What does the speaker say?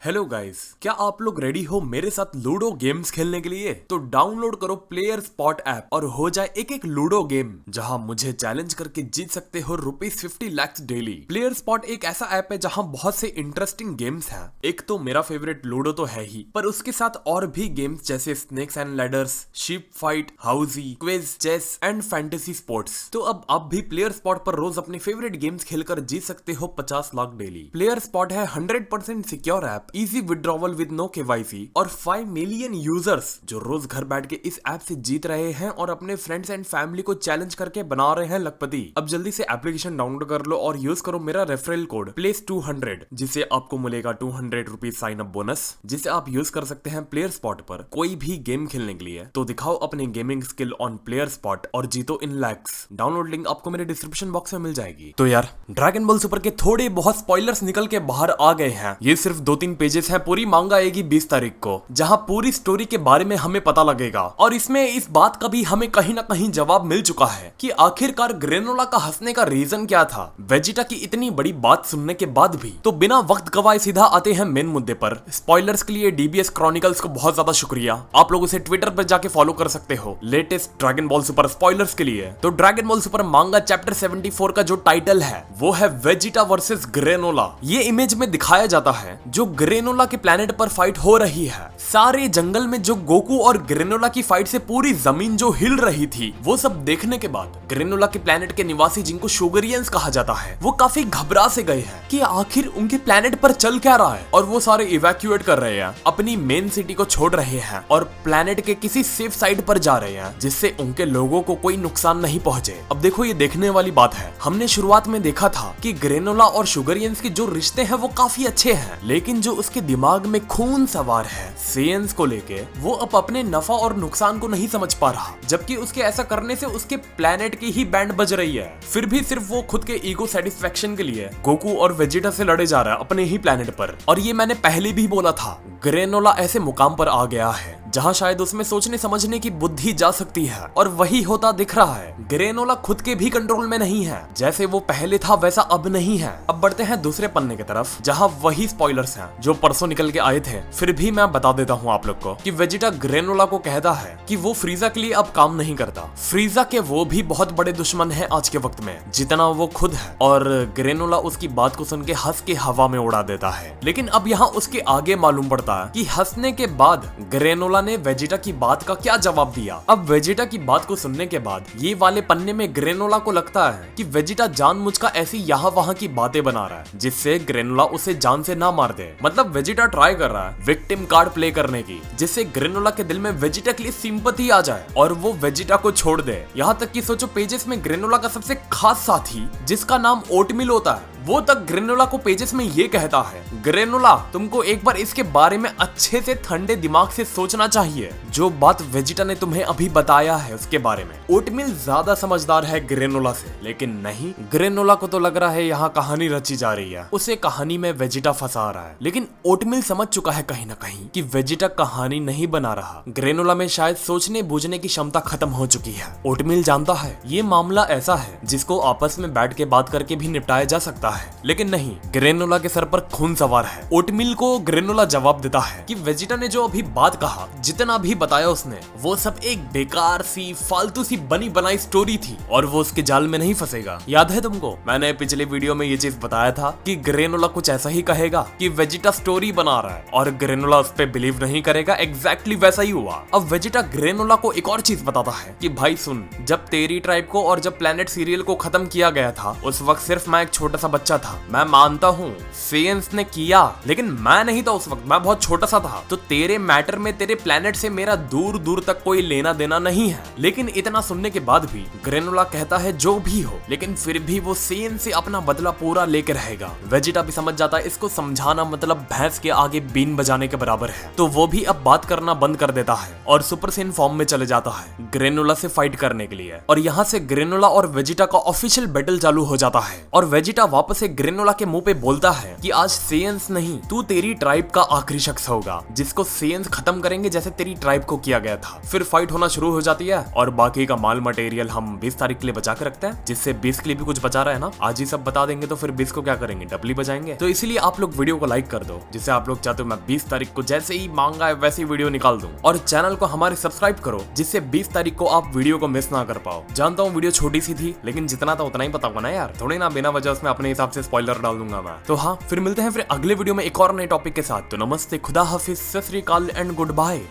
Hello guys, क्या आप लोग रेडी हो मेरे साथ लूडो गेम्स खेलने के लिए? तो डाउनलोड करो प्लेयर स्पॉट ऐप और हो जाए एक एक लूडो गेम जहां मुझे चैलेंज करके जीत सकते हो ₹50 लाख डेली। प्लेयर स्पॉट एक ऐसा ऐप है जहां बहुत से इंटरेस्टिंग गेम्स हैं। एक तो मेरा फेवरेट लूडो तो है ही, पर उसके साथ और भी गेम्स जैसे snakes and ladders, sheep fight, housie, quiz, chess and fantasy sports. तो अब आप भी प्लेयर स्पॉट पर रोज अपने फेवरेट गेम्स खेलकर जीत सकते हो 50 लाख डेली। प्लेयर स्पॉट है 100% secure app, easy withdrawal with no KYC और 5 मिलियन यूजर्स जो रोज घर बैठ के इस ऐप से जीत रहे हैं और अपने फ्रेंड्स एंड फैमिली को चैलेंज करके बना रहे हैं लखपति। अब जल्दी से एप्लीकेशन डाउनलोड कर लो और यूज करो मेरा रेफरल कोड PLACE200 जिससे आपको मिलेगा ₹200 साइन अप बोनस, जिसे आप यूज कर सकते हैं प्लेयर स्पॉट पर कोई भी गेम खेलने के लिए। तो दिखाओ अपने gaming skill on player spot और जीतो इन लैक्स। डाउनलोड लिंक आपको मेरे डिस्क्रिप्शन बॉक्स में मिल जाएगी। तो यार, ड्रैगन बॉल सुपर के थोड़े बहुत स्पॉयलर्स निकल के बाहर आ गए हैं। ये सिर्फ 2-3 पेजेस हैं। पूरी मांगा आएगी 20 तारीख को, जहां पूरी स्टोरी के बारे में हमें पता लगेगा। और इसमें इस बात का भी हमें कहीं ना कहीं जवाब मिल चुका है कि आखिरकार ग्रेनोला का हंसने का रीजन क्या था। वेजिटा की इतनी बड़ी बात सुनने के बाद भी तो बिना वक्त गवाए सीधा आते हैं मेन मुद्दे पर। स्पॉयलर्स के लिए DBS क्रॉनिकल्स को बहुत ज्यादा शुक्रिया। आप लोग उसे ट्विटर पर जाके फॉलो कर सकते हो latest dragon ball super spoilers के लिए। तो ड्रैगन बॉल सुपर मांगा चैप्टर 74 का जो टाइटल है वो है वेजिटा वर्सेस ग्रेनोला। ये इमेज में दिखाया जाता है जो ग्रेनोला के प्लेनेट पर फाइट हो रही है। सारे जंगल में जो गोकू और ग्रेनोला की फाइट से पूरी जमीन जो हिल रही थी, वो सब देखने के बाद ग्रेनोला के प्लेनेट के निवासी जिनको शुगरियंस कहा जाता है, वो काफी घबरा से गए हैं कि आखिर उनके प्लेनेट पर चल क्या रहा है। और वो सारे इवैक्यूएट कर रहे हैं, अपनी मेन सिटी को छोड़ रहे हैं और प्लेनेट के किसी सेफ साइड पर जा रहे हैं जिससे उनके लोगों को कोई नुकसान नहीं पहुंचे। अब देखो, ये देखने वाली बात है। हमने शुरुआत में देखा था कि ग्रेनोला और शुगरियंस के जो रिश्ते हैं वो काफी अच्छे हैं, लेकिन जो उसके दिमाग में खून सवार है सेयंस को लेके, वो अब अपने नफा और नुकसान को नहीं समझ पा रहा, जबकि उसके ऐसा करने से उसके प्लेनेट की ही बैंड बज रही है। फिर भी सिर्फ वो खुद के ईगो सेटिस्फेक्शन के लिए गोकू और वेजिटा से लड़े जा रहा है अपने ही प्लेनेट पर। और ये मैंने पहले भी बोला था, ग्रेनोला ऐसे मुकाम पर आ गया है जहां शायद उसमें सोचने समझने की बुद्धि जा सकती है, और वही होता दिख रहा है। ग्रेनोला खुद के भी कंट्रोल में नहीं है। जैसे वो पहले था वैसा अब नहीं है। अब बढ़ते हैं दूसरे पन्ने की तरफ, जहां वही स्पॉयलर्स हैं जो परसों निकल के आए थे। फिर भी मैं बता देता हूं आप लोग को कि वेजिटा ग्रेनोला को कहता है कि वो फ्रीजा के लिए अब काम नहीं करता। फ्रीजा के वो भी बहुत बड़े दुश्मन है आज के वक्त में जितना वो खुद है, और ग्रेनोला उसकी बात को सुन के हंस के हवा में उड़ा देता है। लेकिन अब यहाँ उसके आगे मालूम पड़ता है कि हंसने के बाद ग्रेनोला ने वेजिटा की बात का क्या जवाब दिया। अब वेजिटा की बात को सुनने के बाद ये वाले पन्ने में ग्रेनोला को लगता है कि वेजिटा जानबूझ का ऐसी यहाँ वहाँ की बातें बना रहा है जिससे ग्रेनोला उसे जान से ना मार दे। मतलब वेजिटा ट्राई कर रहा है विक्टिम कार्ड प्ले करने की, जिससे ग्रेनोला के दिल में वेजिटा के लिए सिंपैथी आ जाए और वो वेजिटा को छोड़ दे। यहाँ तक कि सोचो, पेजेस में ग्रेनोला का सबसे खास साथी जिसका नाम ओटमिल होता है, वो तक ग्रेनोला को पेजेस में ये कहता है, ग्रेनोला तुमको एक बार इसके बारे में अच्छे से ठंडे दिमाग से सोचना चाहिए, जो बात वेजिटा ने तुम्हें अभी बताया है उसके बारे में। ओटमिल ज्यादा समझदार है ग्रेनोला से, लेकिन नहीं, ग्रेनोला को तो लग रहा है यहाँ कहानी रची जा रही है, उसे कहानी में वेजिटा फंसा रहा है। लेकिन ओटमिल समझ चुका है कहीं ना कहीं कि वेजिटा कहानी नहीं बना रहा। ग्रेनोला में शायद सोचने बूझने की क्षमता खत्म हो चुकी है। ओटमिल जानता है ये मामला ऐसा है जिसको आपस में बैठ के बात करके भी निपटाया जा सकता है, लेकिन नहीं, ग्रेनोला के सर पर खून सवार है। ओटमिल को ग्रेनोला जवाब देता है कि वेजिटा ने जो अभी बात कहा, जितना भी बताया उसने, वो सब एक बेकार सी फालतू सी बनी बनाई स्टोरी थी और वो उसके जाल में नहीं फंसेगा। याद है तुमको, मैंने पिछले वीडियो में ये चीज बताया था कि ग्रेनोला कुछ ऐसा ही कहेगा कि वेजिटा स्टोरी बना रहा है और ग्रेनोला उस पर बिलीव नहीं करेगा। एग्जैक्टली वैसा ही हुआ। अब वेजिटा ग्रेनोला को एक और चीज बताता है कि भाई सुन, जब तेरी ट्राइब को और जब प्लेनेट सीरियल को खत्म किया गया था, उस वक्त सिर्फ मैं एक छोटा सा बच्चा था। मैं मानता हूँ सेयंस ने किया, लेकिन मैं नहीं था उस वक्त, मैं बहुत छोटा सा था। तो तेरे मैटर में तेरे प्लेनेट से मेरा दूर दूर तक कोई लेना देना नहीं है। लेकिन इतना सुनने के बाद भी ग्रेनोला कहता है जो भी हो, लेकिन फिर भी वो सेयंस से अपना बदला पूरा लेकर रहेगा। वेजिटा भी समझ जाता है इसको समझाना मतलब भैंस के आगे बीन बजाने के बराबर है। तो वो भी अब बात करना बंद कर देता है और सुपर सेन फॉर्म में चले जाता है ग्रेनोला से फाइट करने के लिए। और यहाँ से ग्रेनोला और वेजिटा का ऑफिशियल बैटल चालू हो जाता है और वेजिटा वापस वापस से ग्रेनोला के मुंह पे बोलता है कि आज सेयंस नहीं, तू तेरी ट्राइब का आखिरी शख्स होगा जिसको सेयंस खत्म करेंगे जैसे तेरी ट्राइब को किया गया था। फिर फाइट होना शुरू हो जाती है और बाकी का माल मटेरियल हम 20 तारीख के लिए बचा के रखते हैं, जिससे 20 के लिए भी कुछ बचा रहा है ना। आज ही सब बता देंगे तो फिर 20 को क्या करेंगे, डबली बजाएंगे। तो इसीलिए आप लोग वीडियो को लाइक कर दो, जिससे आप लोग चाहते हो मैं 20 तारीख को जैसे ही मांगा है वैसे ही वीडियो निकाल दूं। और चैनल को हमारे सब्सक्राइब करो, जिससे 20 तारीख को आप वीडियो को मिस ना कर पाओ। जानता हूँ वीडियो छोटी सी थी, लेकिन जितना था उतना ही बताऊंगा ना यार, थोड़ी ना बिना वजह उसमें अपने हिसाब से स्पॉइलर डाल दूंगा मैं। तो हाँ, फिर मिलते हैं फिर अगले वीडियो में एक और नए टॉपिक के साथ। तो नमस्ते, खुदा हाफिज, सत श्री अकाल एंड गुड बाय।